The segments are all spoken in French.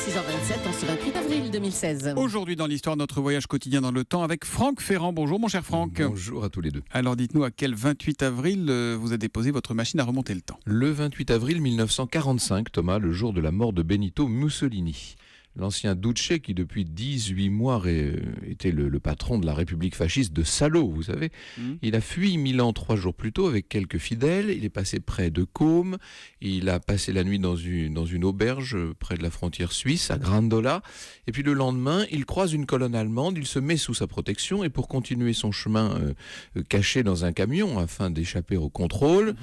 6h27 en ce 28 avril 2016. Aujourd'hui dans l'histoire, notre voyage quotidien dans le temps avec Franck Ferrand. Bonjour mon cher Franck. Bonjour à tous les deux. Alors dites-nous à quel 28 avril vous a déposé votre machine à remonter le temps. Le 28 avril 1945, Thomas, le jour de la mort de Benito Mussolini. L'ancien Duce qui depuis 18 mois était le patron de la République fasciste de Salo, vous savez. Il a fui Milan 3 jours plus tôt avec quelques fidèles, il est passé près de Côme, il a passé la nuit dans une auberge près de la frontière suisse, à Grandola, et puis le lendemain, il croise une colonne allemande, il se met sous sa protection, et pour continuer son chemin caché dans un camion afin d'échapper au contrôle,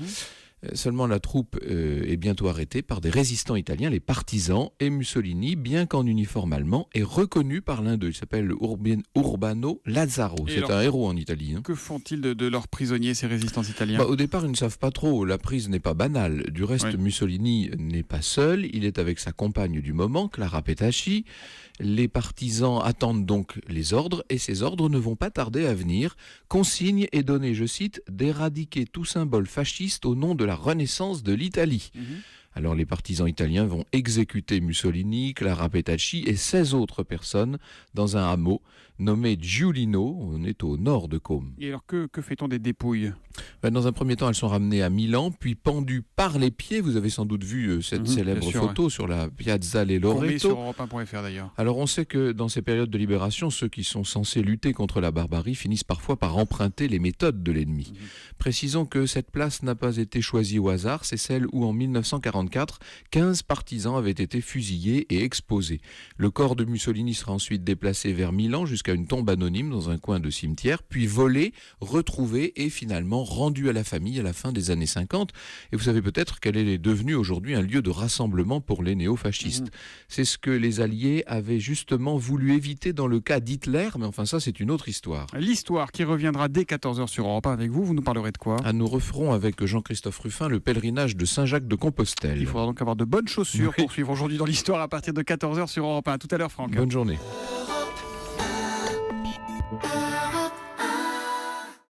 seulement la troupe est bientôt arrêtée par des résistants italiens, les partisans, et Mussolini, bien qu'en uniforme allemand, est reconnu par l'un d'eux. Il s'appelle Urbano Lazzaro. C'est un héros en Italie. Que font-ils de leurs prisonniers, ces résistants italiens ? Au départ, ils ne savent pas trop. La prise n'est pas banale. Du reste, Mussolini n'est pas seul. Il est avec sa compagne du moment, Clara Petacci. Les partisans attendent donc les ordres, et ces ordres ne vont pas tarder à venir. Consigne est donnée, je cite, d'éradiquer tout symbole fasciste au nom de la renaissance de l'Italie. Alors les partisans italiens vont exécuter Mussolini, Clara Petacci et 16 autres personnes dans un hameau nommé Giulino. On est au nord de Côme. Et alors que fait-on des dépouilles ? Dans un premier temps, elles sont ramenées à Milan, puis pendues par les pieds. Vous avez sans doute vu cette célèbre photo sur la Piazza Le Loreto. On met sur Europe1.fr d'ailleurs. Alors on sait que dans ces périodes de libération, ceux qui sont censés lutter contre la barbarie finissent parfois par emprunter les méthodes de l'ennemi. Précisons que cette place n'a pas été choisie au hasard, c'est celle où en 1944, 15 partisans avaient été fusillés et exposés. Le corps de Mussolini sera ensuite déplacé vers Milan jusqu'à une tombe anonyme dans un coin de cimetière, puis volé, retrouvé et finalement rendu à la famille à la fin des années 50. Et vous savez peut-être qu'elle est devenue aujourd'hui un lieu de rassemblement pour les néo-fascistes. C'est ce que les Alliés avaient justement voulu éviter dans le cas d'Hitler, mais enfin ça c'est une autre histoire. L'histoire qui reviendra dès 14h sur Europe 1 avec vous, vous nous parlerez de quoi ? Nous referons avec Jean-Christophe Ruffin le pèlerinage de Saint-Jacques-de-Compostelle. Il faudra donc avoir de bonnes chaussures pour suivre aujourd'hui dans l'histoire à partir de 14h sur Europe 1. À tout à l'heure Franck. Bonne journée.